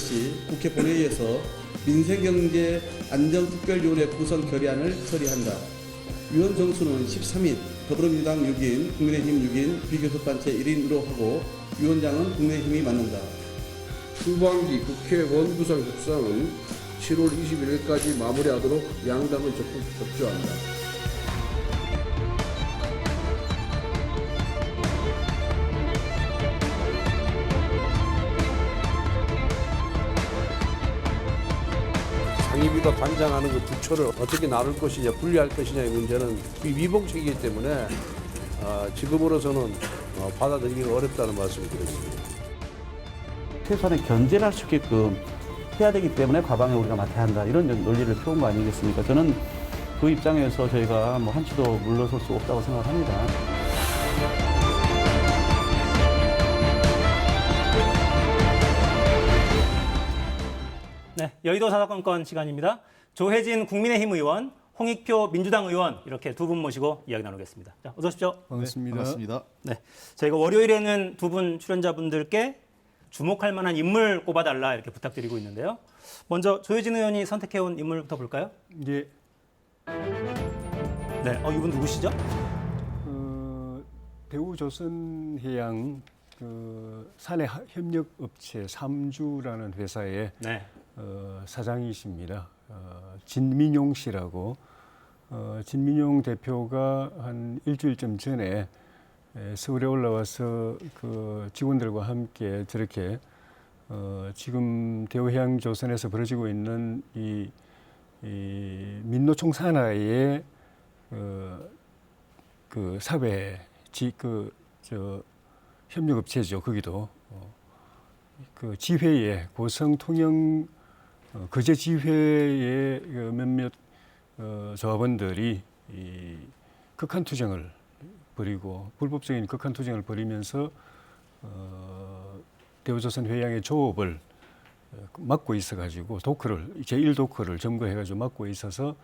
6시 국회 본회의에서 민생경제안정특별위원회 구성 결의안을 처리한다. 위원 정수는 13인, 더불어민주당 6인, 국민의힘 6인, 비교섭단체 1인으로 하고 위원장은 국민의힘이 맡는다. 후반기 국회 원구성 협상은 7월 21일까지 마무리하도록 양당은 적극 협조한다. 상임위가 관장하는 그 부처를 어떻게 나눌 것이냐, 분리할 것이냐의 문제는 위법적이기 때문에 지금으로서는 받아들이기가 어렵다는 말씀을 드렸습니다. 최소한의 견제를 할 수 있게끔 해야 되기 때문에 과방에 우리가 맡아야 한다. 이런 논리를 펴온 거 아니겠습니까? 저는 그 입장에서 저희가 한치도 물러설 수 없다고 생각합니다. 네, 여의도 사사건건 시간입니다. 조혜진 국민의힘 의원, 홍익표 민주당 의원 이렇게 두 분 모시고 이야기 나누겠습니다. 자, 어서 오십시오. 반갑습니다. 네, 반갑습니다. 네, 저희가 월요일에는 두 분 출연자분들께 주목할 만한 인물 꼽아달라 이렇게 부탁드리고 있는데요. 먼저 조혜진 의원이 선택해온 인물부터 볼까요? 예, 네, 이분 누구시죠? 대우조선해양 사내 협력업체 삼주라는 회사의 네, 사장이십니다. 진민용 씨라고. 진민용 대표가 한 일주일쯤 전에 서울에 올라와서 그 직원들과 함께 저렇게 지금 대우해양조선에서 벌어지고 있는 이 민노총 산하의 그 사회 협력업체죠. 거기도 그 지회에 고성통영 거제지회의 몇몇 조합원들이 이 극한투쟁을 벌이고 불법적인 극한투쟁을 벌이면서 대우조선 회양의 조업을 맡고 있어가지고 제1도커를 점거해가지고 맡고 있어서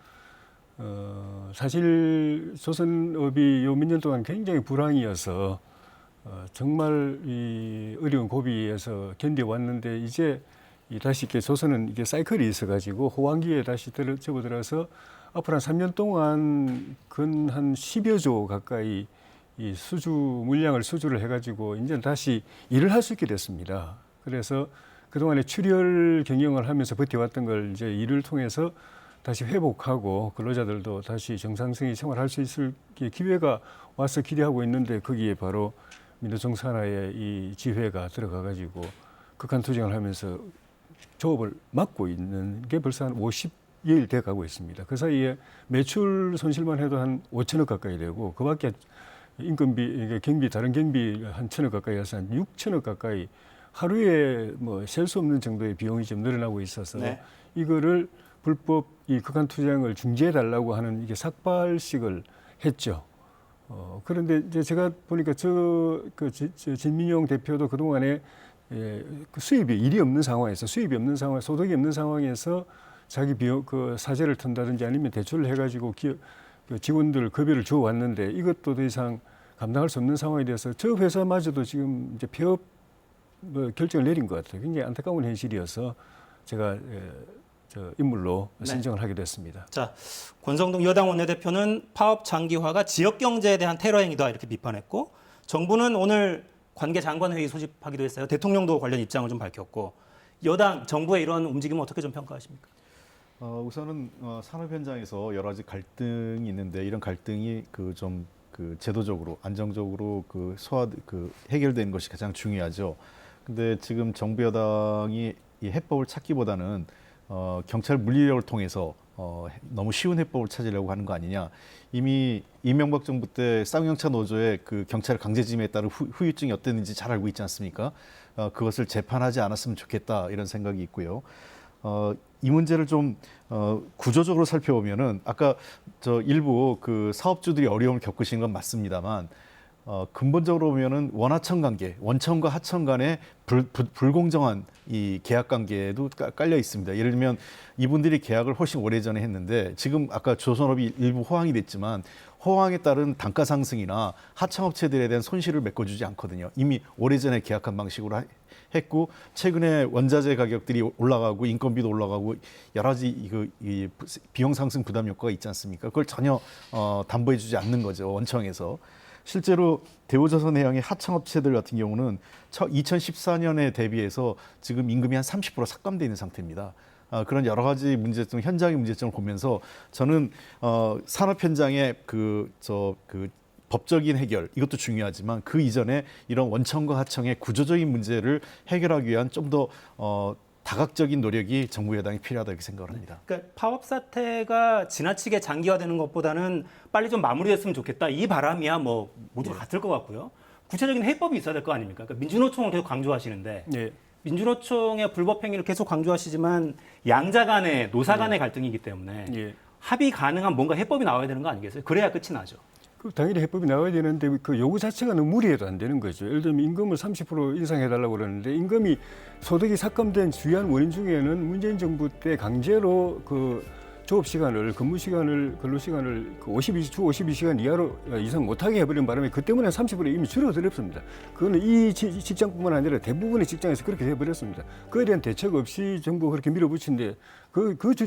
사실 조선업이 요 몇 년 동안 굉장히 불황이어서 정말 이 어려운 고비에서 견뎌왔는데 이제 다시 이렇게 조선은 이게 사이클이 있어가지고 호황기에 다시 접어들어서 앞으로 한 3년 동안 근 한 10여 조 가까이 이 물량을 수주를 해가지고 이제 다시 일을 할 수 있게 됐습니다. 그래서 그동안에 출혈 경영을 하면서 버텨왔던 걸 이제 일을 통해서 다시 회복하고 근로자들도 다시 정상적인 생활할 수 있을 기회가 와서 기대하고 있는데 거기에 바로 민노총 산하의 이 지회가 들어가가지고 극한투쟁을 하면서 조업을 막고 있는 게 벌써 한 50여일 돼 가고 있습니다. 그 사이에 매출 손실만 해도 한 5천억 가까이 되고 그밖에 인건비, 경비, 다른 경비 한 1천억 가까이 해서 한 6천억 가까이 하루에 셀 수 없는 정도의 비용이 좀 늘어나고 있어서 네. 이거를 불법 이 극한투쟁을 중지해달라고 하는 이게 삭발식을 했죠. 그런데 이제 제가 보니까 진민용 대표도 그동안에 수입이 없는 상황에서 소득이 없는 상황에서 자기 사재를 턴다든지 아니면 대출을 해가지고 직원들 급여를 줘 왔는데 이것도 더 이상 감당할 수 없는 상황이 돼서 저 회사마저도 지금 이제 폐업 결정을 내린 것 같아요. 굉장히 안타까운 현실이어서 제가 인물로 선정을 하게 됐습니다. 자, 권성동 여당 원내대표는 파업 장기화가 지역 경제에 대한 테러 행위다 이렇게 비판했고, 정부는 오늘 관계 장관 회의 소집하기도 했어요. 대통령도 관련 입장을 좀 밝혔고, 여당 정부의 이런 움직임은 어떻게 좀 평가하십니까? 우선은 산업 현장에서 여러 가지 갈등이 있는데 이런 갈등이 제도적으로 안정적으로 해결되는 것이 가장 중요하죠. 근데 지금 정부 여당이 이 해법을 찾기보다는 경찰 물리력을 통해서 너무 쉬운 해법을 찾으려고 하는 거 아니냐. 이미 이명박 정부 때 쌍용차 노조의 그 경찰 강제징용에 따른 후유증이 어땠는지 잘 알고 있지 않습니까? 그것을 재판하지 않았으면 좋겠다 이런 생각이 있고요. 이 문제를 좀 구조적으로 살펴보면은 아까 일부 그 사업주들이 어려움을 겪으신 건 맞습니다만 근본적으로 보면은 원하청 관계, 원청과 하청 간의 불공정한 이 계약 관계에도 깔려 있습니다. 예를 들면 이분들이 계약을 훨씬 오래전에 했는데 지금 아까 조선업이 일부 호황이 됐지만 호황에 따른 단가 상승이나 하청업체들에 대한 손실을 메꿔주지 않거든요. 이미 오래전에 계약한 방식으로 했고 최근에 원자재 가격들이 올라가고 인건비도 올라가고 여러 가지 이 비용 상승 부담 효과가 있지 않습니까? 그걸 전혀 담보해주지 않는 거죠. 원청에서. 실제로 대우조선해양의 하청업체들 같은 경우는 2014년에 대비해서 지금 임금이 한 30% 삭감되어 있는 상태입니다. 그런 여러 가지 문제점, 현장의 문제점을 보면서 저는 산업 현장의 그 법적인 해결 이것도 중요하지만 그 이전에 이런 원청과 하청의 구조적인 문제를 해결하기 위한 좀 더 다각적인 노력이 정부 여당이 필요하다 이렇게 생각을 합니다. 그러니까 파업 사태가 지나치게 장기화되는 것보다는 빨리 좀 마무리됐으면 좋겠다. 이 바람이야 뭐 모두가 같을 것 같고요. 구체적인 해법이 있어야 될 거 아닙니까? 그러니까 민주노총을 계속 강조하시는데 예. 민주노총의 불법 행위를 계속 강조하시지만 양자 간의 노사 간의 갈등이기 때문에 예. 합의 가능한 뭔가 해법이 나와야 되는 거 아니겠어요? 그래야 끝이 나죠. 그 당연히 해법이 나와야 되는데 그 요구 자체가 너무 무리해도 안 되는 거죠. 예를 들면 임금을 30% 인상해달라고 그러는데 임금이 소득이 삭감된 주요한 원인 중에는 문재인 정부 때 강제로 그 조업 시간을 근무 시간을 근로 시간을 주 52시간 이상 못하게 해버린 바람에 그 때문에 30% 이미 줄어들었습니다. 그거는 이 직장뿐만 아니라 대부분의 직장에서 그렇게 해버렸습니다. 그에 대한 대책 없이 정부가 그렇게 밀어붙인데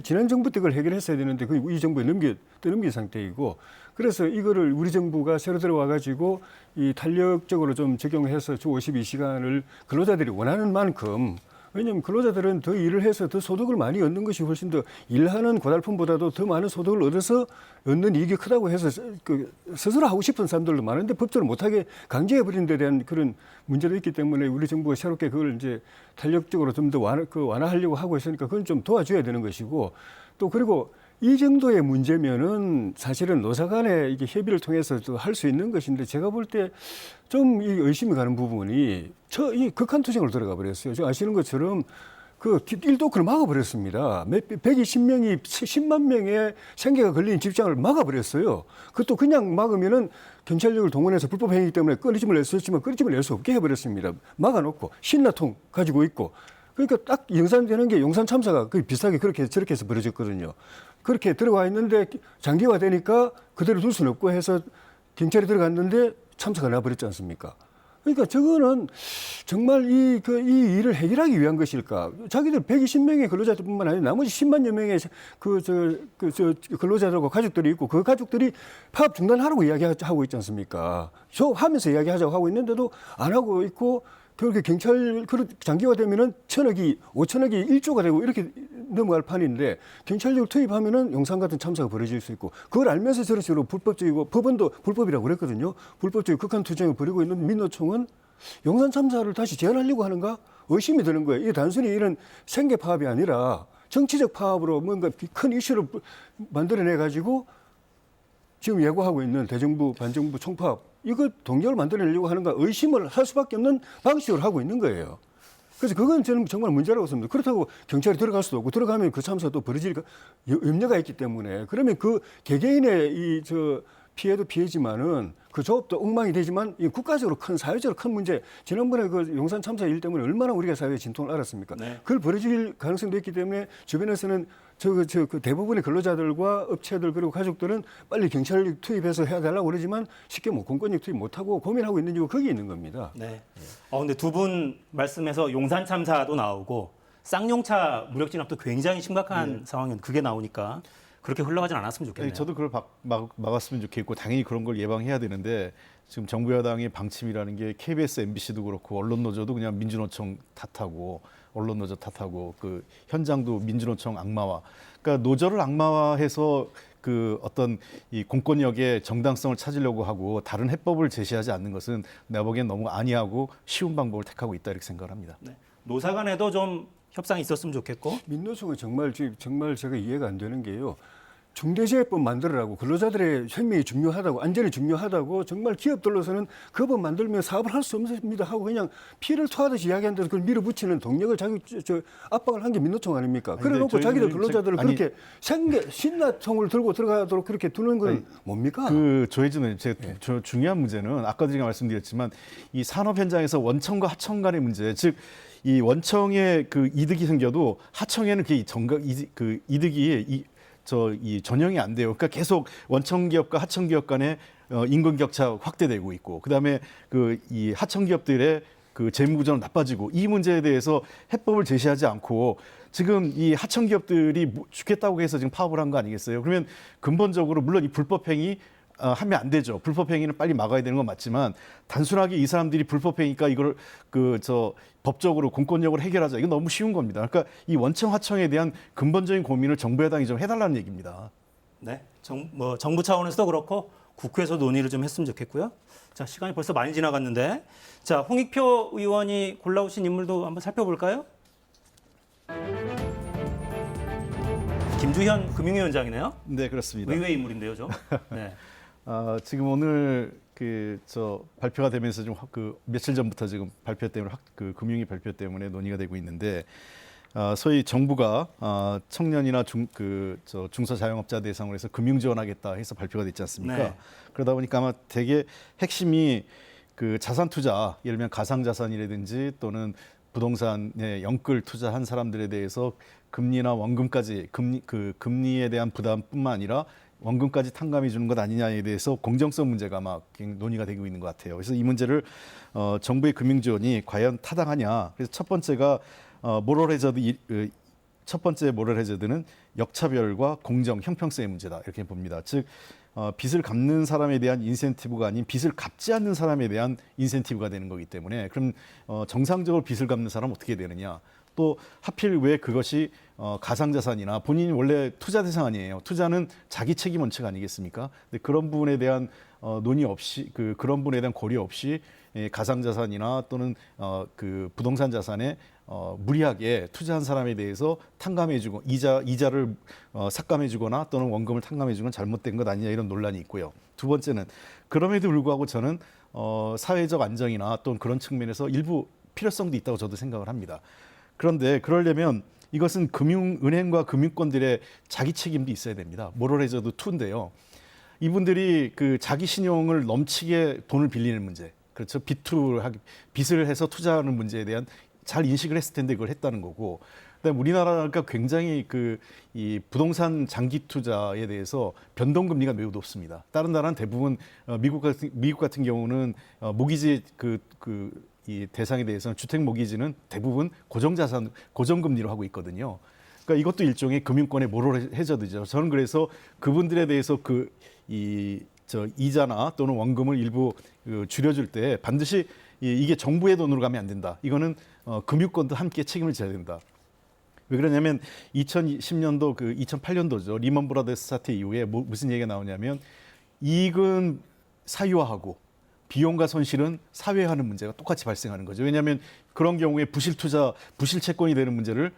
지난 정부 때 그걸 해결했어야 되는데 이 정부에 넘긴 상태이고 그래서 이거를 우리 정부가 새로 들어와 가지고 이 탄력적으로 좀 적용해서 주 52시간을 근로자들이 원하는 만큼 왜냐하면 근로자들은 더 일을 해서 더 소득을 많이 얻는 것이 훨씬 더 일하는 고달픔보다도 더 많은 소득을 얻어서 얻는 이익이 크다고 해서 스스로 하고 싶은 사람들도 많은데 법적으로 못하게 강제해버린 데 대한 그런 문제도 있기 때문에 우리 정부가 새롭게 그걸 이제 탄력적으로 좀 더 완화하려고 하고 있으니까 그건 좀 도와줘야 되는 것이고 또 그리고 이 정도의 문제면은 사실은 노사 간의 이게 협의를 통해서 할 수 있는 것인데 제가 볼 때 좀 의심이 가는 부분이 이 극한 투쟁으로 들어가 버렸어요. 저 아시는 것처럼 그 일도크를 막아버렸습니다. 120명이 10만 명의 생계가 걸린 직장을 막아버렸어요. 그것도 그냥 막으면은 경찰력을 동원해서 불법 행위이기 때문에 끊어짐을 낼 수 있지만 끊어짐을 낼 수 없게 해버렸습니다. 막아놓고 신라통 가지고 있고 그러니까 딱 연산되는 게 용산 참사가 비슷하게 저렇게 해서 벌어졌거든요. 그렇게 들어와 있는데 장기화되니까 그대로 둘 수는 없고 해서 경찰이 들어갔는데 참사가 나버렸지 않습니까? 그러니까 저거는 정말 이 일을 해결하기 위한 것일까? 자기들 120명의 근로자들뿐만 아니라 나머지 10만여 명의 근로자들과 가족들이 있고 그 가족들이 파업 중단하라고 이야기하고 있지 않습니까? 저 하면서 이야기하자고 하고 있는데도 안 하고 있고 그렇게 경찰 장기화되면은 5천억이 1조가 되고 이렇게 넘어갈 판인데 경찰력을 투입하면은 용산 같은 참사가 벌어질 수 있고 그걸 알면서 저런 식으로 불법적이고 법원도 불법이라고 그랬거든요. 불법적인 극한 투쟁을 벌이고 있는 민노총은 용산 참사를 다시 재현하려고 하는가 의심이 드는 거예요. 이게 단순히 이런 생계 파업이 아니라 정치적 파업으로 뭔가 큰 이슈를 만들어내 가지고 지금 예고하고 있는 대정부 반정부 총파업 이거 동력을 만들어내려고 하는가 의심을 할 수밖에 없는 방식으로 하고 있는 거예요. 그래서 그건 저는 정말 문제라고 봅니다. 그렇다고 경찰이 들어갈 수도 없고 들어가면 그 참사가 또 벌어질 염려가 있기 때문에 그러면 그 개개인의 피해도 피해지만은 그 조업도 엉망이 되지만 이 국가적으로 큰 사회적으로 큰 문제 지난번에 그 용산 참사 일 때문에 얼마나 우리가 사회에 진통을 알았습니까? 네. 그걸 벌어질 가능성도 있기 때문에 주변에서는 그 대부분의 근로자들과 업체들 그리고 가족들은 빨리 경찰 투입해서 해야 되려고 그러지만 쉽게 공권력 투입 못하고 고민하고 있는 이유가 거기에 있는 겁니다. 네. 근데 두 분 말씀에서 용산 참사도 나오고 쌍용차 무력 진압도 굉장히 심각한 상황이었는데 그게 나오니까 그렇게 흘러가진 않았으면 좋겠네요. 저도 그걸 막았으면 좋겠고 당연히 그런 걸 예방해야 되는데 지금 정부 여당의 방침이라는 게 KBS, MBC도 그렇고 언론노조도 그냥 민주노총 탓하고 언론노조 탓하고 그 현장도 민주노총 악마화. 그러니까 노조를 악마화해서 그 어떤 이 공권력의 정당성을 찾으려고 하고 다른 해법을 제시하지 않는 것은 내가 보기엔 너무 안이하고 쉬운 방법을 택하고 있다 이렇게 생각을 합니다. 네. 노사 간에도 좀 협상이 있었으면 좋겠고 민노총은 정말 제가 이해가 안 되는 게요. 중대재해법 만들으라고 근로자들의 생명이 중요하다고 안전이 중요하다고 정말 기업들로서는 그 법 만들면 사업을 할 수 없습니다 하고 그냥 피를 토하듯이 이야기한다서 그걸 밀어붙이는 동력을 압박을 한 게 민노총 아닙니까? 그래놓고 자기들 근로자들을 그렇게 신나통을 들고 들어가도록 그렇게 두는 건 뭡니까? 조혜진 의원, 중요한 문제는 아까 제가 말씀드렸지만 이 산업 현장에서 원청과 하청 간의 문제, 즉 이 원청에 그 이득이 생겨도 하청에는 그 이득이 이 전형이 안 돼요. 그러니까 계속 원청 기업과 하청 기업 간의 임금 격차 확대되고 있고, 그다음에 이 하청 기업들의 그 재무 구조는 나빠지고, 이 문제에 대해서 해법을 제시하지 않고 지금 이 하청 기업들이 죽겠다고 해서 지금 파업을 한 거 아니겠어요? 그러면 근본적으로 물론 이 불법 행위 하면 안 되죠. 불법 행위는 빨리 막아야 되는 건 맞지만, 단순하게 이 사람들이 불법 행위니까 이걸 법적으로 공권력으로 해결하자, 이건 너무 쉬운 겁니다. 그러니까 이 원청 하청에 대한 근본적인 고민을 정부 여당이 좀 해달라는 얘기입니다. 네, 정부 차원에서도 그렇고 국회에서 논의를 좀 했으면 좋겠고요. 자, 시간이 벌써 많이 지나갔는데, 자, 홍익표 의원이 골라오신 인물도 한번 살펴볼까요? 김주현 금융위원장이네요. 네, 그렇습니다. 의외의 인물인데요, 좀. 네. 지금 오늘 발표가 되면서 좀 며칠 전부터 지금 발표 때문에 금융위 발표 때문에 논의가 되고 있는데, 소위 정부가 청년이나 중소자영업자 대상으로 해서 금융 지원하겠다 해서 발표가 됐지 않습니까? 네. 그러다 보니까 아마 되게 핵심이 자산 투자, 예를 들면 가상 자산이라든지 또는 부동산에 영끌 투자한 사람들에 대해서 금리나 원금까지 금리에 대한 부담뿐만 아니라 원금까지 탕감해 주는 것 아니냐에 대해서 공정성 문제가 막 논의가 되고 있는 것 같아요. 그래서 이 문제를 정부의 금융 지원이 과연 타당하냐. 그래서 첫 번째가 모럴 해저드, 첫 번째 모럴 해저드는 역차별과 공정, 형평성의 문제다, 이렇게 봅니다. 즉 빚을 갚는 사람에 대한 인센티브가 아닌 빚을 갚지 않는 사람에 대한 인센티브가 되는 거기 때문에, 그럼 정상적으로 빚을 갚는 사람은 어떻게 되느냐. 또 하필 왜 그것이 가상자산이나 본인이 원래 투자 대상 아니에요. 투자는 자기 책임 원칙 아니겠습니까? 근데 그런 부분에 대한 논의 없이, 그런 부분에 대한 고려 없이 가상자산이나 또는 부동산 자산에 무리하게 투자한 사람에 대해서 탕감해주고 이자를 삭감해주거나 또는 원금을 탕감해주는 건 잘못된 것 아니냐, 이런 논란이 있고요. 두 번째는 그럼에도 불구하고 저는 사회적 안정이나 또는 그런 측면에서 일부 필요성도 있다고 저도 생각을 합니다. 그런데 그러려면 이것은 은행과 금융권들의 자기 책임도 있어야 됩니다. 모럴 해저드 2인데요. 이분들이 자기 신용을 넘치게 돈을 빌리는 문제, 그렇죠. 빚을 해서 투자하는 문제에 대한 잘 인식을 했을 텐데 그걸 했다는 거고, 그다음에 우리나라가 굉장히 이 부동산 장기 투자에 대해서 변동금리가 매우 높습니다. 다른 나라는 대부분 미국 같은 경우는 모기지 이 대상에 대해서는 주택 모기지는 대부분 고정금리로 하고 있거든요. 그러니까 이것도 일종의 금융권의 모럴 해저드죠. 저는 그래서 그분들에 대해서 이자나 또는 원금을 일부 줄여줄 때 반드시 이게 정부의 돈으로 가면 안 된다. 이거는 금융권도 함께 책임을 져야 된다. 왜 그러냐면 2010년도 2008년도죠. 리먼 브라더스 사태 이후에 무슨 얘기가 나오냐면 이익은 사유화하고 비용과 손실은 사회화하는 문제가 똑같이 발생하는 거죠. 왜냐하면 그런 경우에 부실 투자, 부실 채권이 되는 문제를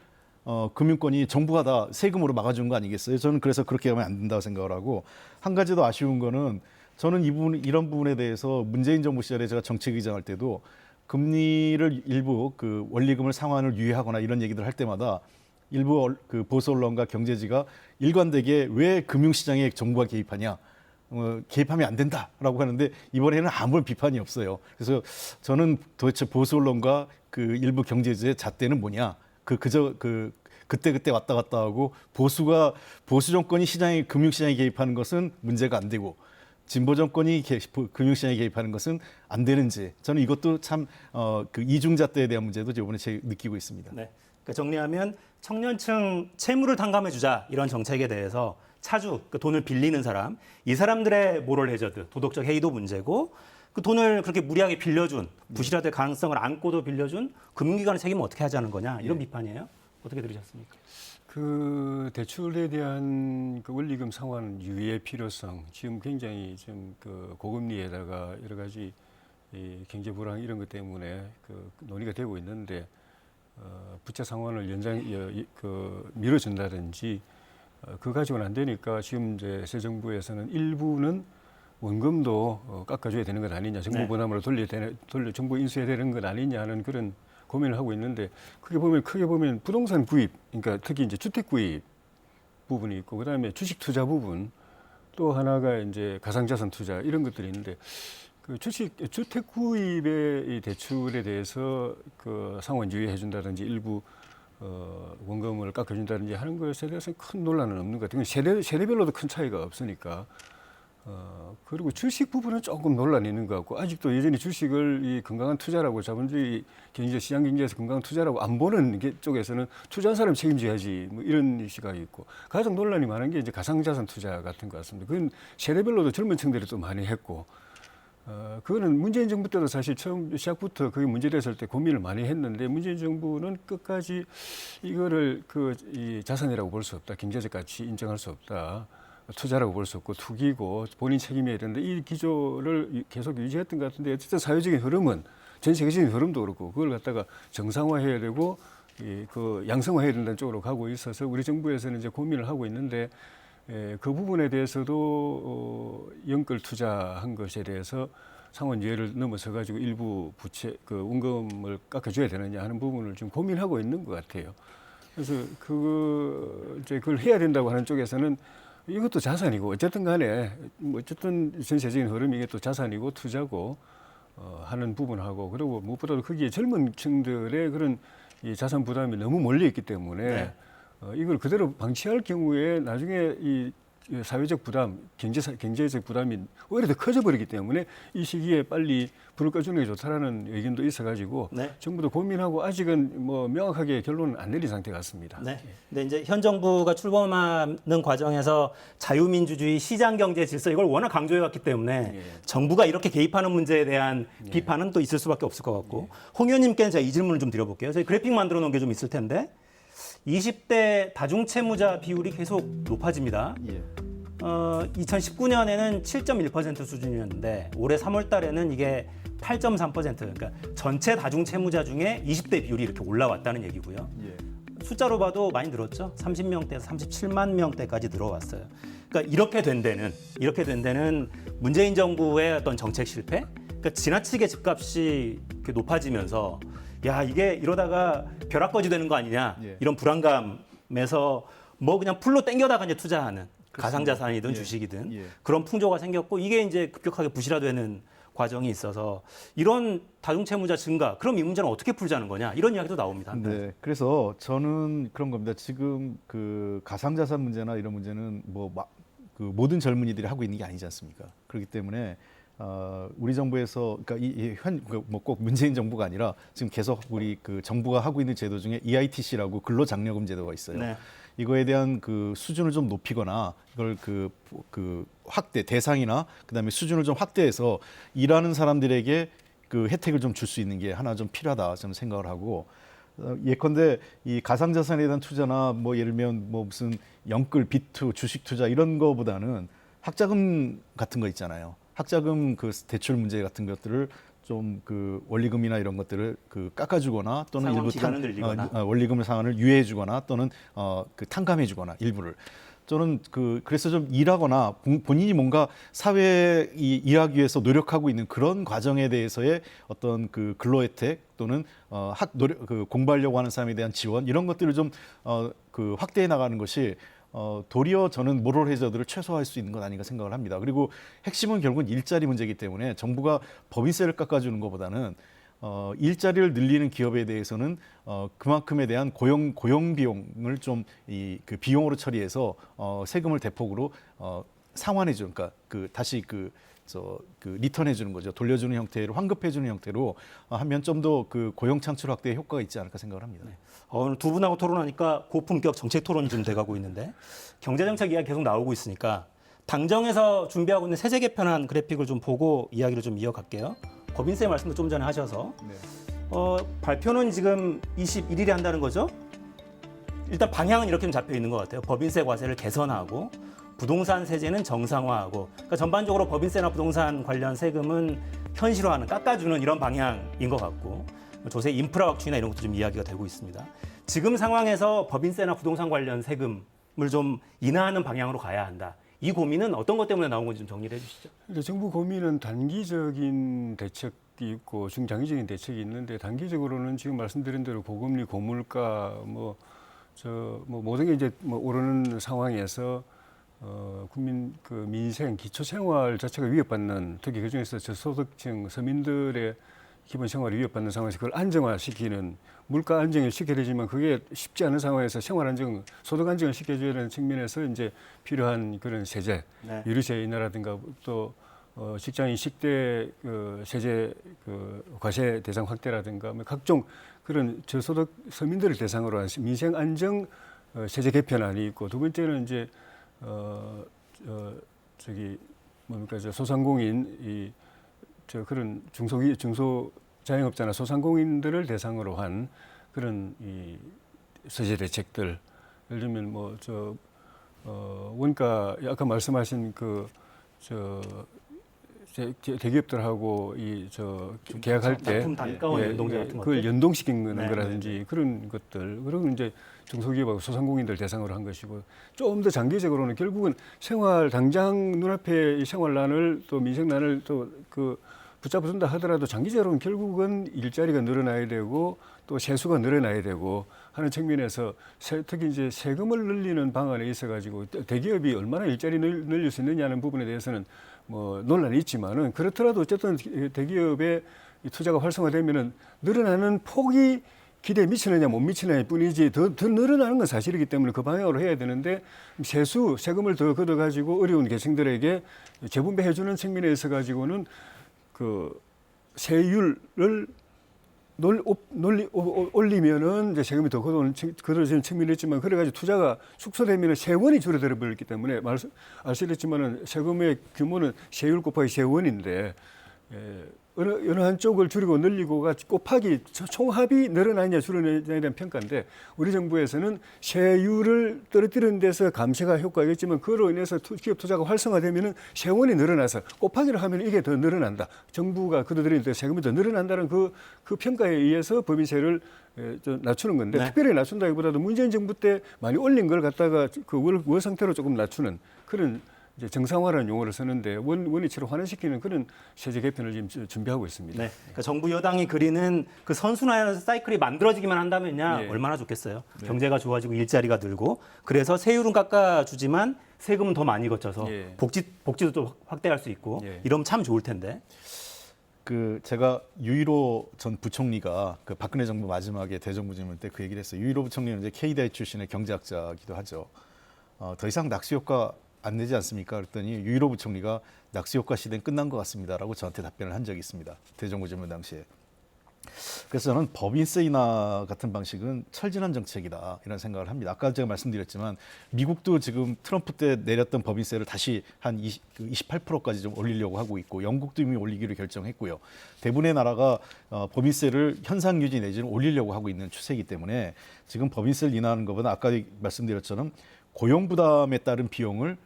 금융권이 정부가 다 세금으로 막아준 거 아니겠어요? 저는 그래서 그렇게 하면 안 된다고 생각을 하고, 한 가지 더 아쉬운 거는 저는 이런 부분에 대해서 문재인 정부 시절에 제가 정책의장 할 때도 금리를 일부 원리금을 상환을 유예하거나 이런 얘기들 할 때마다 일부 보수 언론과 경제지가 일관되게 왜 금융시장에 정부가 개입하냐, 개입하면 안 된다라고 하는데 이번에는 아무런 비판이 없어요. 그래서 저는 도대체 보수 언론과 일부 경제지의 잣대는 뭐냐? 그때 왔다 갔다 하고 보수 정권이 금융시장에 개입하는 것은 문제가 안 되고 진보 정권이 금융시장에 개입하는 것은 안 되는지, 저는 이것도 참 이중잣대에 대한 문제도 이번에 느끼고 있습니다. 네. 그러니까 정리하면 청년층 채무를 탕감해주자, 이런 정책에 대해서 차주, 돈을 빌리는 사람, 이 사람들의 모럴 해저드, 도덕적 해이도 문제고, 그 돈을 그렇게 무리하게 빌려준, 부실화될 가능성을 안고도 빌려준 금융기관의 책임은 어떻게 하자는 거냐, 이런 비판이에요. 어떻게 들으셨습니까? 대출에 대한 원리금 상환 유예 필요성, 지금 굉장히 좀 고금리에다가 여러 가지 경제 불황 이런 것 때문에 논의가 되고 있는데, 부채 상환을 미뤄준다든지 그거 가지고는 안 되니까 지금 이제 새 정부에서는 일부는 원금도 깎아줘야 되는 것 아니냐, 정부 부담으로 정부 인수해야 되는 것 아니냐 하는 그런 고민을 하고 있는데, 크게 보면 부동산 구입, 그러니까 특히 이제 주택 구입 부분이 있고, 그다음에 주식 투자 부분, 또 하나가 이제 가상자산 투자 이런 것들이 있는데, 주택 구입의 이 대출에 대해서 상환 유예해 준다든지 일부 원금을 깎아준다든지 하는 것에 대해서는 큰 논란은 없는 것 같아요. 세대별로도 큰 차이가 없으니까. 그리고 주식 부분은 조금 논란이 있는 것 같고, 아직도 여전히 주식을 이 건강한 투자라고, 자본주의 경제, 시장 경제에서 건강한 투자라고 안 보는 게 쪽에서는 투자한 사람이 책임져야지, 뭐 이런 시각이 있고, 가장 논란이 많은 게 이제 가상자산 투자 같은 것 같습니다. 그건 세대별로도 젊은 층들이 또 많이 했고, 그거는 문재인 정부 때도 사실 처음 시작부터 그게 문제됐을 때 고민을 많이 했는데, 문재인 정부는 끝까지 이거를 이 자산이라고 볼 수 없다, 경제적 가치 인정할 수 없다, 투자라고 볼 수 없고 투기고 본인 책임이어야 되는데, 이 기조를 계속 유지했던 것 같은데, 어쨌든 사회적인 흐름은, 전 세계적인 흐름도 그렇고 그걸 갖다가 정상화해야 되고 그 양성화해야 된다는 쪽으로 가고 있어서 우리 정부에서는 이제 고민을 하고 있는데, 그 부분에 대해서도 연끌 투자한 것에 대해서 상원 유예를 넘어서 가지고 일부 부채 그 원금을 깎아줘야 되느냐 하는 부분을 좀 고민하고 있는 것 같아요. 그래서 이제 그걸 해야 된다고 하는 쪽에서는 이것도 자산이고, 어쨌든 간에 뭐 어쨌든 전세적인 흐름이 이게 또 자산이고 투자고 하는 부분하고, 그리고 무엇보다도 거기에 젊은 층들의 그런 이 자산 부담이 너무 몰려 있기 때문에 네. 이걸 그대로 방치할 경우에 나중에 이 사회적 부담, 경제적 부담이 오히려 더 커져버리기 때문에 이 시기에 빨리 불을 꺼주는 게 좋다라는 의견도 있어가지고 네. 정부도 고민하고 아직은 뭐 명확하게 결론은 안 내린 상태 같습니다. 네. 근데 이제 현 정부가 출범하는 과정에서 자유민주주의, 시장경제 질서 이걸 워낙 강조해왔기 때문에 정부가 이렇게 개입하는 문제에 대한 비판은 또 있을 수밖에 없을 것 같고, 홍 의원님께는 제가 이 질문을 좀 드려볼게요. 저희 그래픽 만들어 놓은 게 좀 있을 텐데, 20대 다중채무자 비율이 계속 높아집니다. 2019년에는 7.1% 수준이었는데 올해 3월 달에는 이게 8.3%, 그러니까 전체 다중채무자 중에 20대 비율이 이렇게 올라왔다는 얘기고요. 숫자로 봐도 많이 늘었죠. 30명대에서 37만 명대까지 늘어왔어요. 그러니까 이렇게 된 데는 문재인 정부의 어떤 정책 실패, 그러니까 지나치게 집값이 이렇게 높아지면서 야, 이게 이러다가 벼락거지 되는 거 아니냐, 이런 불안감에서 뭐 그냥 풀로 땡겨다가 이제 투자하는 가상자산이든 주식이든 그런 풍조가 생겼고, 이게 이제 급격하게 부실화되는 과정이 있어서 이런 다중채무자 증가, 그럼 이 문제는 어떻게 풀자는 거냐, 이런 이야기도 나옵니다. 네, 그래서 저는 그런 겁니다. 지금 그 가상자산 문제나 이런 문제는 그 모든 젊은이들이 하고 있는 게 아니지 않습니까? 그렇기 때문에 우리 정부에서, 그러니까 꼭 문재인 정부가 아니라 지금 계속 우리 그 정부가 하고 있는 제도 중에 EITC라고 근로장려금 제도가 있어요. 네. 이거에 대한 그 수준을 좀 높이거나 이걸 그 확대 대상이나 그다음에 수준을 좀 확대해서 일하는 사람들에게 그 혜택을 좀 줄 수 있는 게 하나 좀 필요하다 저는 생각을 하고, 예컨대 이 가상자산에 대한 투자나 뭐 예를 들면 뭐 무슨 영끌, 비투, 주식 투자 이런 거보다는 학자금 같은 거 있잖아요. 학자금 그 대출 문제 같은 것들을 좀 그 원리금이나 이런 것들을 그 깎아주거나 또는 일부 원리금을 상환을 유예해주거나 또는 그 탕감해주거나 일부를, 저는 그래서 좀 일하거나 본인이 뭔가 사회에 일하기 위해서 노력하고 있는 그런 과정에 대해서의 어떤 그 근로 혜택 또는 공부하려고 하는 사람에 대한 지원, 이런 것들을 좀 그 확대해 나가는 것이 도리어 저는 모럴 해저드를 최소화할 수 있는 것 아닌가 생각을 합니다. 그리고 핵심은 결국은 일자리 문제이기 때문에 정부가 법인세를 깎아주는 것보다는 일자리를 늘리는 기업에 대해서는 그만큼에 대한 고용 비용을 좀 그 비용으로 처리해서 세금을 대폭으로 상환해 주는, 그러니까 다시 리턴해 주는 거죠. 돌려주는 형태로, 환급해 주는 형태로 하면 좀 더 그 고용 창출 확대에 효과가 있지 않을까 생각을 합니다. 네. 오늘 두 분하고 토론하니까 고품격 정책 토론이 좀 돼가고 있는데, 경제정책 이야기 계속 나오고 있으니까 당정에서 준비하고 있는 세제 개편안 그래픽을 좀 보고 이야기를 좀 이어갈게요. 법인세 말씀도 좀 전에 하셔서 발표는 지금 21일에 한다는 거죠. 일단 방향은 이렇게 좀 잡혀 있는 것 같아요. 법인세 과세를 개선하고 부동산 세제는 정상화하고, 그러니까 전반적으로 법인세나 부동산 관련 세금은 현실화하는, 깎아주는 이런 방향인 것 같고, 조세 인프라 확충이나 이런 것도 좀 이야기가 되고 있습니다. 지금 상황에서 법인세나 부동산 관련 세금을 좀 인하하는 방향으로 가야 한다. 이 고민은 어떤 것 때문에 나온 건지 좀 정리를 해주시죠. 정부 고민은 단기적인 대책이 있고 중장기적인 대책이 있는데, 단기적으로는 지금 말씀드린 대로 고금리, 고물가, 모든 게 이제 오르는 상황에서 국민 민생, 기초 생활 자체가 위협받는, 특히 그중에서 저소득층 서민들의 기본 생활이 위협받는 상황에서 그걸 안정화시키는 물가 안정을 시켜야 되지만 그게 쉽지 않은 상황에서 생활 안정, 소득 안정을 시켜줘야 되는 측면에서 이제 필요한 그런 세제, 네. 유류세 인하라든가 또 직장인 식대 세제 과세 대상 확대라든가 뭐 각종 그런 저소득 서민들을 대상으로 한 민생 안정 세제 개편안이 있고 두 번째는 이제 저기 뭡니까 저 소상공인 그런 중소 자영업자나 소상공인들을 대상으로 한 그런 이 세제 대책들 예를 들면 뭐 원가 아까 말씀하신 대기업들하고 계약할 때 납품 단가원 연동제 같은 그걸 것들. 연동시키는 네. 거라든지 그런 것들 그리고 이제 중소기업하고 소상공인들 대상으로 한 것이고 좀 더 장기적으로는 결국은 당장 눈앞에 이 생활난을 또 민생난을 또 붙잡아준다 하더라도 장기적으로는 결국은 일자리가 늘어나야 되고 또 세수가 늘어나야 되고 하는 측면에서 특히 이제 세금을 늘리는 방안에 있어가지고 대기업이 얼마나 일자리 늘릴 수 있느냐는 부분에 대해서는 뭐 논란이 있지만은 그렇더라도 어쨌든 대기업의 이 투자가 활성화되면은 늘어나는 폭이 기대에 미치느냐 못 미치느냐일 뿐이지 더 늘어나는 건 사실이기 때문에 그 방향으로 해야 되는데 세금을 더 걷어가지고 어려운 계층들에게 재분배해주는 측면에 있어 가지고는 세율을 올리면은 이제 세금이 더 걷어지는 측면이 있지만 그래가지고 투자가 축소되면은 세원이 줄어들어 버렸기 때문에 아시겠지만은 세금의 규모는 세율 곱하기 세원인데 어느 한쪽을 줄이고 늘리고가 곱하기 총합이 늘어나느냐 줄어나느냐에 대한 평가인데 우리 정부에서는 세율을 떨어뜨리는 데서 감세가 효과가 있지만 그로 인해서 기업 투자가 활성화되면은 세원이 늘어나서 곱하기를 하면 이게 더 늘어난다. 정부가 걷어들이는 데 세금이 더 늘어난다는 그 평가에 의해서 법인세를 좀 낮추는 건데 네. 특별히 낮춘다기보다도 문재인 정부 때 많이 올린 걸 갖다가 월 상태로 조금 낮추는 그런 이제 정상화라는 용어를 쓰는데 원위치로 환원시키는 그런 세제 개편을 지금 준비하고 있습니다. 네. 그러니까 정부 여당이 그리는 그 선순환 사이클이 만들어지기만 한다면야 예. 얼마나 좋겠어요. 경제가 좋아지고 일자리가 늘고 그래서 세율은 깎아주지만 세금은 더 많이 걷져서 예. 복지도 또 확대할 수 있고 예. 이러면 참 좋을 텐데. 제가 유일호 전 부총리가 박근혜 정부 마지막에 대정부 질문 때 그 얘기를 했어요. 유일호 부총리는 이제 K대 출신의 경제학자이기도 하죠. 더 이상 낙수 효과 안 내지 않습니까? 그랬더니 유일호 부총리가 낙수 효과 시대는 끝난 것 같습니다라고 저한테 답변을 한 적이 있습니다. 대정부 질문 당시에. 그래서 저는 법인세 인하 같은 방식은 철진한 정책이다 이런 생각을 합니다. 아까 제가 말씀드렸지만 미국도 지금 트럼프 때 내렸던 법인세를 다시 한 28%까지 좀 올리려고 하고 있고 영국도 이미 올리기로 결정했고요. 대부분의 나라가 법인세를 현상 유지 내지는 올리려고 하고 있는 추세이기 때문에 지금 법인세를 인하하는 것보다 아까 말씀드렸처럼 고용 부담에 따른 비용을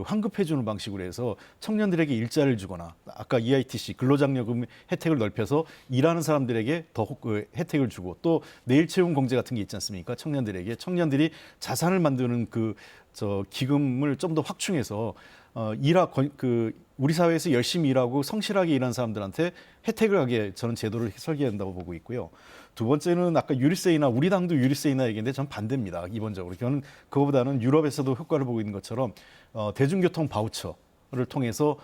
환급해주는 방식으로 해서 청년들에게 일자리를 주거나 아까 EITC 근로장려금 혜택을 넓혀서 일하는 사람들에게 더 혜택을 주고 또 내일채용 공제 같은 게 있지 않습니까? 청년들이 자산을 만드는 기금을 좀 더 확충해서 우리 사회에서 열심히 일하고 성실하게 일하는 사람들한테 혜택을 하게 저는 제도를 설계해야 한다고 보고 있고요. 두 번째는 아까 유류세 인하, 우리 당도 유류세 인하 얘기인데 전 반대입니다. 기본적으로. 저는 그거보다는 유럽에서도 효과를 보고 있는 것처럼 대중교통 바우처를 통해서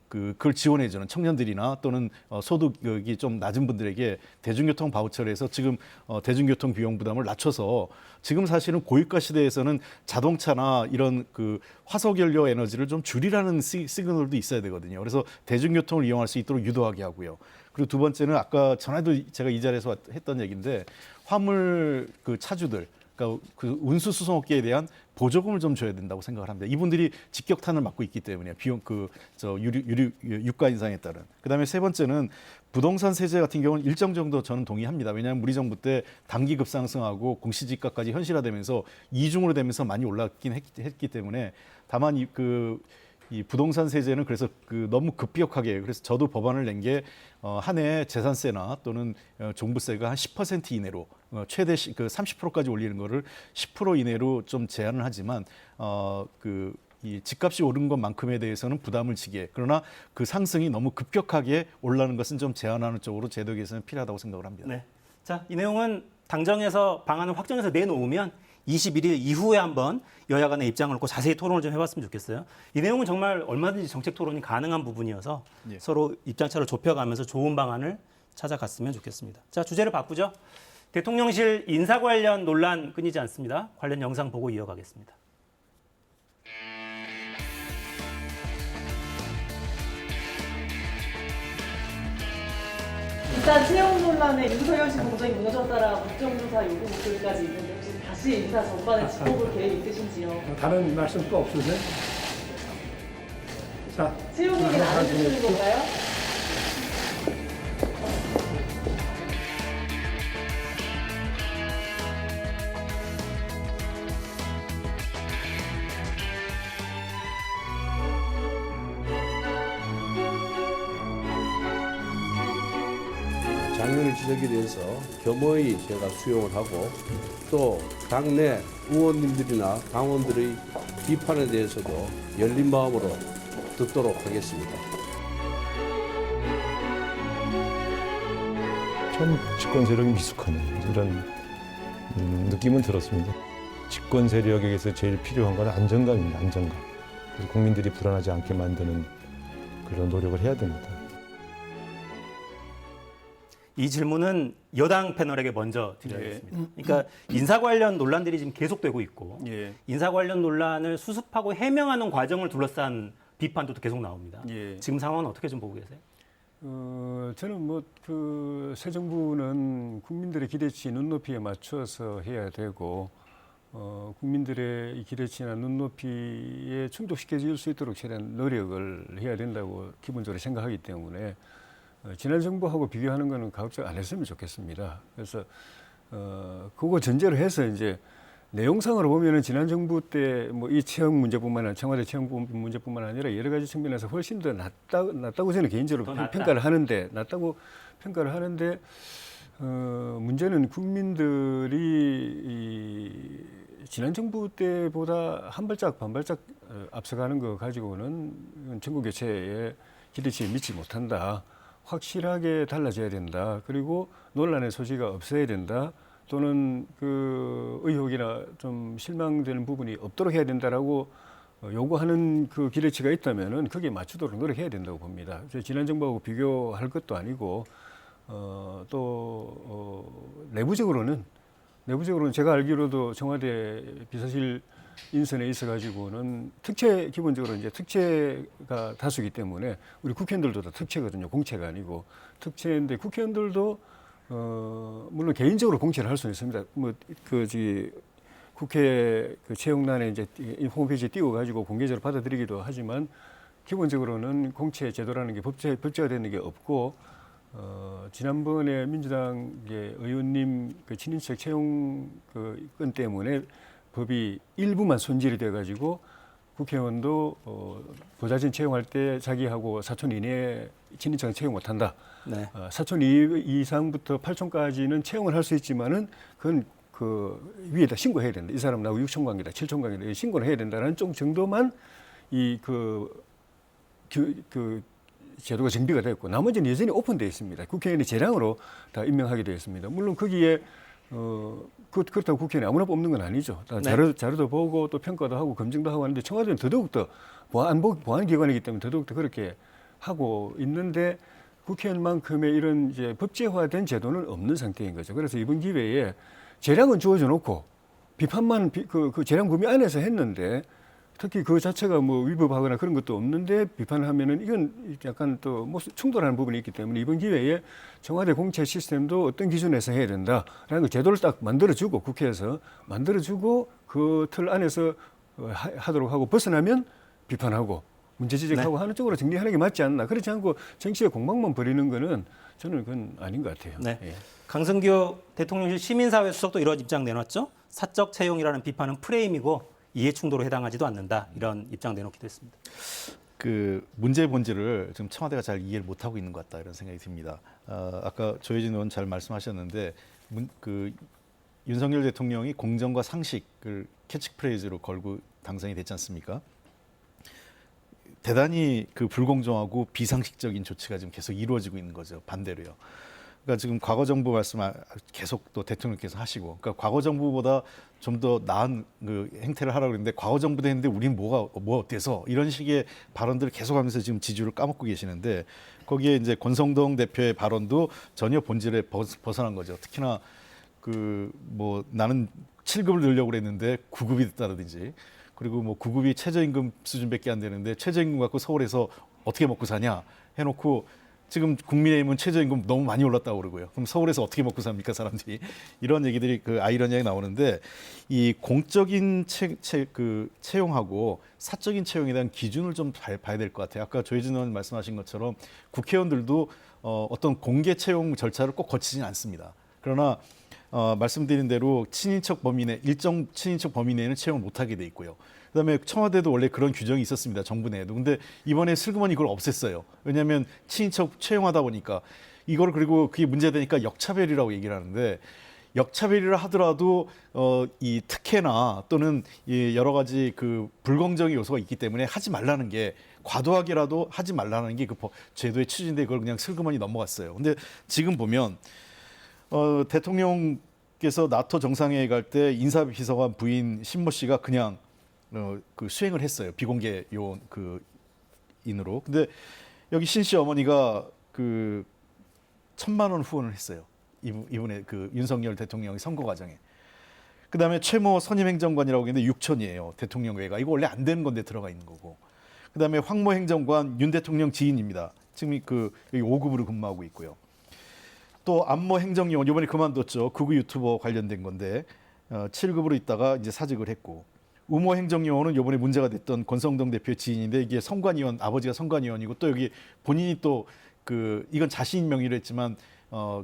그걸 지원해주는 청년들이나 또는 소득이 좀 낮은 분들에게 대중교통 바우처를 해서 지금 대중교통 비용 부담을 낮춰서 지금 사실은 고유가 시대에서는 자동차나 이런 화석연료 에너지를 좀 줄이라는 시그널도 있어야 되거든요. 그래서 대중교통을 이용할 수 있도록 유도하게 하고요. 그리고 두 번째는 아까 전에도 제가 이 자리에서 했던 얘기인데 화물 차주들 그러니까 운수수송업계에 대한 보조금을 좀 줘야 된다고 생각을 합니다. 이분들이 직격탄을 맞고 있기 때문에 비용 유가 인상에 따른. 그다음에 세 번째는 부동산 세제 같은 경우는 일정 정도 저는 동의합니다. 왜냐하면 우리 정부 때 단기 급상승하고 공시지가까지 현실화되면서 이중으로 되면서 많이 올랐긴 했기 때문에 다만 이 부동산 세제는 그래서 너무 급격하게 그래서 저도 법안을 낸 게 한 해 재산세나 또는 종부세가 한 10% 이내로 최대 30%까지 올리는 거를 10% 이내로 좀 제한을 하지만 이 집값이 오른 것만큼에 대해서는 부담을 지게 그러나 그 상승이 너무 급격하게 올라가는 것은 좀 제한하는 쪽으로 제도 개선이 필요하다고 생각을 합니다. 네. 자, 이 내용은 당정에서 방안을 확정해서 내놓으면 21일 이후에 한번 여야 간의 입장을 놓고 자세히 토론을 좀 해봤으면 좋겠어요. 이 내용은 정말 얼마든지 정책 토론이 가능한 부분이어서 예. 서로 입장차를 좁혀가면서 좋은 방안을 찾아갔으면 좋겠습니다. 자, 주제를 바꾸죠. 대통령실 인사 관련 논란 끊이지 않습니다. 관련 영상 보고 이어가겠습니다. 일단 채용 논란에 윤석열 씨 공정이 무너졌다라 국정조사 요구 목소리까지 있는데 혹시 다시 인사 전반에 짚어볼 계획 있으신지요? 다른 말씀 또 없으세요? 자, 채용 얘기는 안 해주시는 건가요? 장면의 지적에 대해서 겸허히 제가 수용을 하고 또 당내 의원님들이나 당원들의 비판에 대해서도 열린 마음으로 듣도록 하겠습니다. 좀 집권 세력이 미숙하네 이런 느낌은 들었습니다. 집권 세력에게서 제일 필요한 건 안정감입니다. 안정감. 그래서 국민들이 불안하지 않게 만드는 그런 노력을 해야 됩니다. 이 질문은 여당 패널에게 먼저 드려야겠습니다. 그러니까 인사 관련 논란들이 지금 계속되고 있고 예. 인사 관련 논란을 수습하고 해명하는 과정을 둘러싼 비판도 또 계속 나옵니다. 예. 지금 상황은 어떻게 좀 보고 계세요? 저는 뭐 그 새 정부는 국민들의 기대치 눈높이에 맞춰서 해야 되고 국민들의 이 기대치나 눈높이에 충족시켜줄 수 있도록 최대한 노력을 해야 된다고 기본적으로 생각하기 때문에 지난 정부하고 비교하는 거는 가급적 안 했으면 좋겠습니다. 그래서 그거 전제로 해서 이제 내용상으로 보면은 지난 정부 때 뭐 이 채용 문제뿐만 아니라 청와대 채용 문제뿐만 아니라 여러 가지 측면에서 훨씬 더 낫다고 저는 개인적으로 평가를 하는데 평가를 하는데 문제는 국민들이 이 지난 정부 때보다 한 발짝 반 발짝 앞서가는 거 가지고는 정부 교체에 기대치에 미치지 못한다. 확실하게 달라져야 된다. 그리고 논란의 소지가 없어야 된다. 또는 그 의혹이나 좀 실망되는 부분이 없도록 해야 된다라고 요구하는 그 기대치가 있다면은 거기에 맞추도록 노력해야 된다고 봅니다. 지난 정부하고 비교할 것도 아니고 내부적으로는 제가 알기로도 청와대 비서실 인선에 있어가지고는 기본적으로 이제 특채가 다수기 때문에 우리 국회의원들도 다 특채거든요. 공채가 아니고 특채인데 국회의원들도 물론 개인적으로 공채를 할 수는 있습니다. 국회 그 채용란에 이제 홈페이지에 띄워가지고 공개적으로 받아들이기도 하지만 기본적으로는 공채 제도라는 게 법제화되는 게 없고 지난번에 민주당 의원님 그 친인척 채용 그 건 때문에 법이 일부만 손질이 돼가지고 국회의원도 보좌진 채용할 때 자기하고 사촌 이내에 친인척은 채용 못한다. 네. 사촌 이상부터 8촌까지는 채용을 할 수 있지만은 그건 그 위에다 신고해야 된다. 이 사람 나하고 6촌 관계다, 7촌 관계다. 신고를 해야 된다는 좀 정도만 그 제도가 정비가 됐고 나머지는 여전히 오픈되어 있습니다. 국회의원이 재량으로 다 임명하게 되어 있습니다. 물론 거기에 그렇다고 국회의원이 아무나 뽑는 건 아니죠. 다 자료도 보고 또 평가도 하고 검증도 하고 하는데 청와대는 더더욱더 보안 기관이기 때문에 더더욱더 그렇게 하고 있는데 국회의원만큼의 이런 이제 법제화된 제도는 없는 상태인 거죠. 그래서 이번 기회에 재량은 주어져 놓고 비판만 그 재량 범위 안에서 했는데 특히 그 자체가 뭐 위법하거나 그런 것도 없는데 비판을 하면은 이건 약간 또 뭐 충돌하는 부분이 있기 때문에 이번 기회에 청와대 공채 시스템도 어떤 기준에서 해야 된다라는 그 제도를 딱 만들어주고 국회에서 만들어주고 그 틀 안에서 하도록 하고 벗어나면 비판하고 문제 지적하고 하는 쪽으로 정리하는 게 맞지 않나. 그렇지 않고 정치의 공방만 벌이는 거는 저는 그건 아닌 것 같아요. 네. 예. 강승규 대통령실 시민사회 수석도 이런 입장 내놨죠. 사적 채용이라는 비판은 프레임이고 이해 충돌에 해당하지도 않는다. 이런 입장 내놓기도 했습니다. 그 문제의 본질을 지금 청와대가 잘 이해를 못하고 있는 것 같다 이런 생각이 듭니다. 아까 조혜진 의원 잘 말씀하셨는데 그 윤석열 대통령이 공정과 상식을 캐치프레이즈로 걸고 당선이 됐지 않습니까? 대단히 그 불공정하고 비상식적인 조치가 지금 계속 이루어지고 있는 거죠. 반대로요. 그러니까 지금 과거 정부 말씀 계속 또 대통령께서 하시고, 그러니까 과거 정부보다 좀 더 나은 그 행태를 하라고 그랬는데 과거 정부도 했는데 우린 뭐 어때서 이런 식의 발언들을 계속하면서 지금 지지율을 까먹고 계시는데 거기에 이제 권성동 대표의 발언도 전혀 본질에 벗어난 거죠. 특히나 그 뭐 나는 7급을 늘려고 그랬는데 9급이 됐다든지 그리고 뭐 9급이 최저임금 수준밖에 안 되는데 최저임금 갖고 서울에서 어떻게 먹고 사냐 해놓고 지금 국민의힘은 최저임금 너무 많이 올랐다고 그러고요. 그럼 서울에서 어떻게 먹고 삽니까 사람들이? 이런 얘기들이 그 아이러니하게 나오는데 이 공적인 채용하고 사적인 채용에 대한 기준을 좀 봐야 될 것 같아요. 아까 조혜진 의원 말씀하신 것처럼 국회의원들도 어떤 공개 채용 절차를 꼭 거치지는 않습니다. 그러나 말씀드린 대로 친인척 범위 내 일정 친인척 범위 내에는 채용을 못하게 돼 있고요. 그다음에 청와대도 원래 그런 규정이 있었습니다. 정부 내에도. 근데 이번에 슬그머니 이걸 없앴어요. 왜냐하면 친인척 채용하다 보니까 이걸 그리고 그게 문제되니까 역차별이라고 얘기를 하는데 역차별이라 하더라도 이 특혜나 또는 이 여러 가지 그 불공정의 요소가 있기 때문에 하지 말라는 게 과도하게라도 하지 말라는 게 그 제도의 취지인데 그걸 그냥 슬그머니 넘어갔어요. 근데 지금 보면 대통령께서 나토 정상회의 갈 때 인사비서관 부인 신모 씨가 그냥 그 수행을 했어요. 비공개 요원 그 인으로. 근데 여기 신 씨 어머니가 그 1,000만 원 후원을 했어요. 이분의 그 윤석열 대통령의 선거 과정에. 그다음에 최모 선임행정관이라고 했는데 6천이에요. 대통령 외가. 이거 원래 안 되는 건데 들어가 있는 거고. 그다음에 황모 행정관 윤 대통령 지인입니다. 지금 그 여기 5급으로 근무하고 있고요. 또 안모 행정요원 이번에 그만뒀죠. 극우 유튜버 관련된 건데 7급으로 있다가 이제 사직을 했고. 우모 행정요원은 이번에 문제가 됐던 권성동 대표의 지인인데 이게 선관위원 아버지가 선관위원이고 또 여기 본인이 또 그 이건 자신 명의로 했지만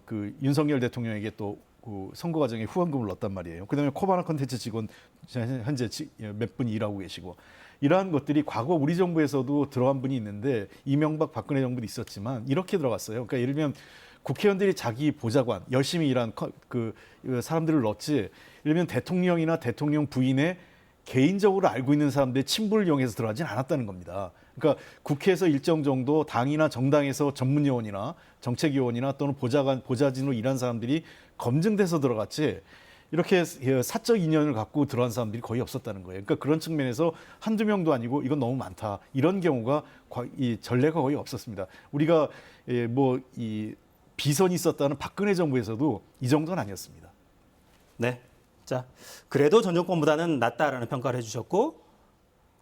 그 윤석열 대통령에게 또 그 선거 과정에 후원금을 넣었단 말이에요. 그다음에 코바나 컨텐츠 직원 현재 몇 분이 일하고 계시고 이러한 것들이 과거 우리 정부에서도 들어간 분이 있는데 이명박 박근혜 정부도 있었지만 이렇게 들어갔어요. 그러니까 예를 들면 국회의원들이 자기 보좌관 열심히 일한 그 사람들을 넣었지. 예를 들면 대통령이나 대통령 부인의 개인적으로 알고 있는 사람들의 친분을 이용해서 들어가진 않았다는 겁니다. 그러니까 국회에서 일정 정도 당이나 정당에서 전문요원이나 정책요원이나 또는 보좌진으로 일한 사람들이 검증돼서 들어갔지 이렇게 사적 인연을 갖고 들어간 사람들이 거의 없었다는 거예요. 그러니까 그런 측면에서 한두 명도 아니고 이건 너무 많다. 이런 경우가 이 전례가 거의 없었습니다. 우리가 뭐 이 비선이 있었다는 박근혜 정부에서도 이 정도는 아니었습니다. 네. 자, 그래도 전 정권보다는 낫다라는 평가를 해주셨고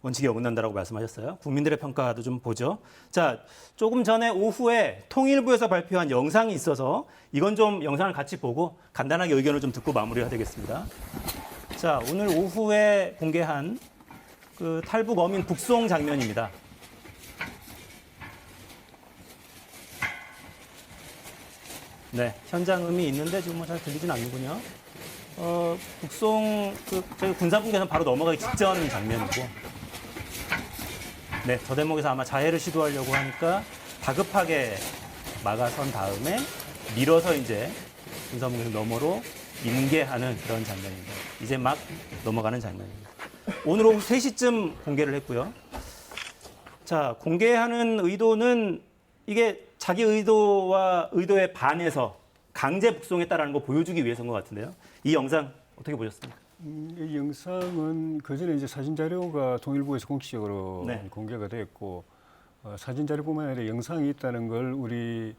원칙에 어긋난다라고 말씀하셨어요. 국민들의 평가도 좀 보죠. 자, 조금 전에 오후에 통일부에서 발표한 영상이 있어서 이건 좀 영상을 같이 보고 간단하게 의견을 좀 듣고 마무리해야 되겠습니다. 자, 오늘 오후에 공개한 그 탈북 어민 북송 장면입니다. 네, 현장음이 있는데 지금 뭐 잘 들리진 않는군요. 북송 저희 군사분계선 바로 넘어가기 직전 장면이고, 네, 저 대목에서 아마 자해를 시도하려고 하니까 다급하게 막아선 다음에 밀어서 이제 군사분계선 너머로 인계하는 그런 장면입니다. 이제 막 넘어가는 장면입니다. 오늘 오후 3시쯤 공개를 했고요. 자, 공개하는 의도는 이게 자기 의도에 반해서 강제 북송했다라는 거 보여주기 위해서인 것 같은데요. 이 영상 어떻게 보셨습니까? 이 영상은 그전에 이제 사진 자료가 통일부에서 공식적으로 네. 공개가 됐고 사진 자료뿐만 아니라 영상이 있다는 걸 우리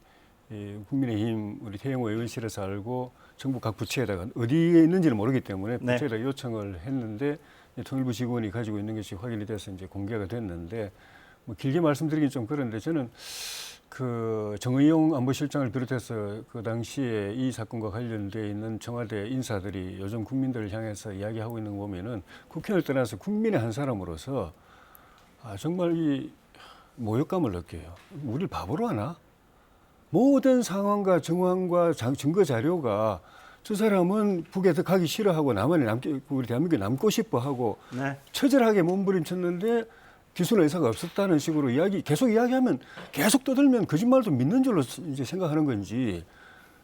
국민의힘 우리 태영호 의원실에서 알고 정부 각 부처에다가 어디에 있는지는 모르기 때문에 네. 부처에다 요청을 했는데 통일부 직원이 가지고 있는 것이 확인이 돼서 이제 공개가 됐는데 뭐 길게 말씀드리긴 좀 그런데 저는 그 정의용 안보실장을 비롯해서 그 당시에 이 사건과 관련돼 있는 청와대 인사들이 요즘 국민들을 향해서 이야기하고 있는 거 보면은 국회의원을 떠나서 국민의 한 사람으로서 정말 이 모욕감을 느껴요. 우리를 바보로 하나? 모든 상황과 정황과 증거 자료가 저 사람은 북에서 가기 싫어하고 우리 대한민국에 남고 싶어하고 네. 처절하게 몸부림쳤는데 기술 의사가 없었다는 식으로 계속 이야기하면 계속 떠들면 거짓말도 믿는 줄로 이제 생각하는 건지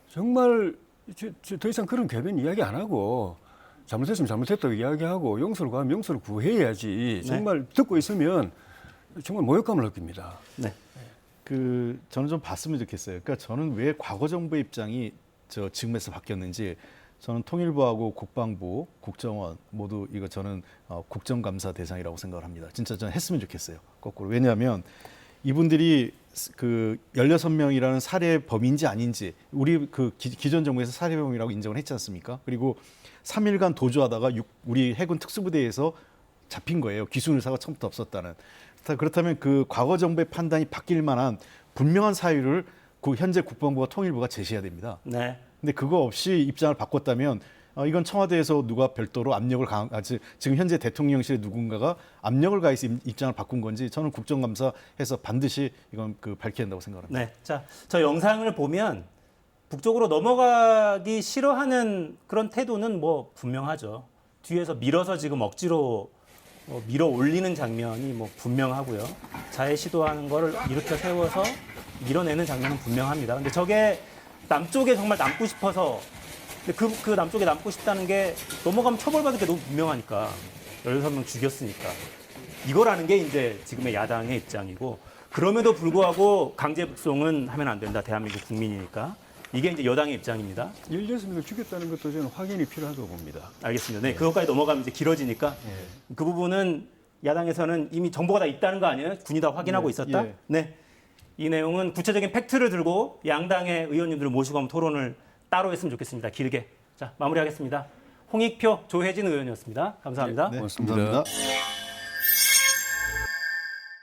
정말 더 이상 그런 궤변 이야기 안 하고 잘못했으면 잘못했다고 이야기하고 용서를 구하면 용서를 구해야지. 정말 듣고 있으면 정말 모욕감을 느낍니다. 네. 저는 좀 봤으면 좋겠어요. 그러니까 저는 왜 과거 정부의 입장이 지금에서 바뀌었는지 저는 통일부하고 국방부, 국정원 모두 이거 저는 국정감사 대상이라고 생각을 합니다. 진짜 저는 했으면 좋겠어요. 거꾸로. 왜냐하면 이분들이 그 16명이라는 살해 범인지 아닌지 우리 그 기존 정부에서 살해범이라고 인정을 했지 않습니까? 그리고 3일간 도주하다가 우리 해군 특수부대에서 잡힌 거예요. 기순 의사가 처음부터 없었다는. 그렇다면 그 과거 정부의 판단이 바뀔 만한 분명한 사유를 그 현재 국방부와 통일부가 제시해야 됩니다. 네. 근데 그거 없이 입장을 바꿨다면 이건 청와대에서 누가 별도로 압력을 지금 현재 대통령실에 누군가가 압력을 가해서 입장을 바꾼 건지 저는 국정감사해서 반드시 이건 밝혀야 한다고 생각합니다. 네. 자, 저 영상을 보면 북쪽으로 넘어가기 싫어하는 그런 태도는 뭐 분명하죠. 뒤에서 밀어서 지금 억지로 밀어 올리는 장면이 뭐 분명하고요. 자해 시도하는 거를 일으켜 세워서 밀어내는 장면은 분명합니다. 근데 저게 남쪽에 정말 남고 싶어서 근데 그 남쪽에 남고 싶다는 게 넘어가면 처벌받을 게 너무 분명하니까 16명 죽였으니까 이거라는 게 이제 지금의 야당의 입장이고 그럼에도 불구하고 강제 북송은 하면 안 된다. 대한민국 국민이니까. 이게 이제 여당의 입장입니다. 16명을 죽였다는 것도 저는 확인이 필요하다고 봅니다. 알겠습니다. 네, 그것까지 넘어가면 이제 길어지니까 그 부분은 야당에서는 이미 정보가 다 있다는 거 아니에요? 군이 다 확인하고 있었다? 예. 네. 이 내용은 구체적인 팩트를 들고 양당의 의원님들을 모시고 한번 토론을 따로 했으면 좋겠습니다. 길게. 자, 마무리하겠습니다. 홍익표, 조혜진 의원이었습니다. 감사합니다. 네, 고맙습니다. 감사합니다.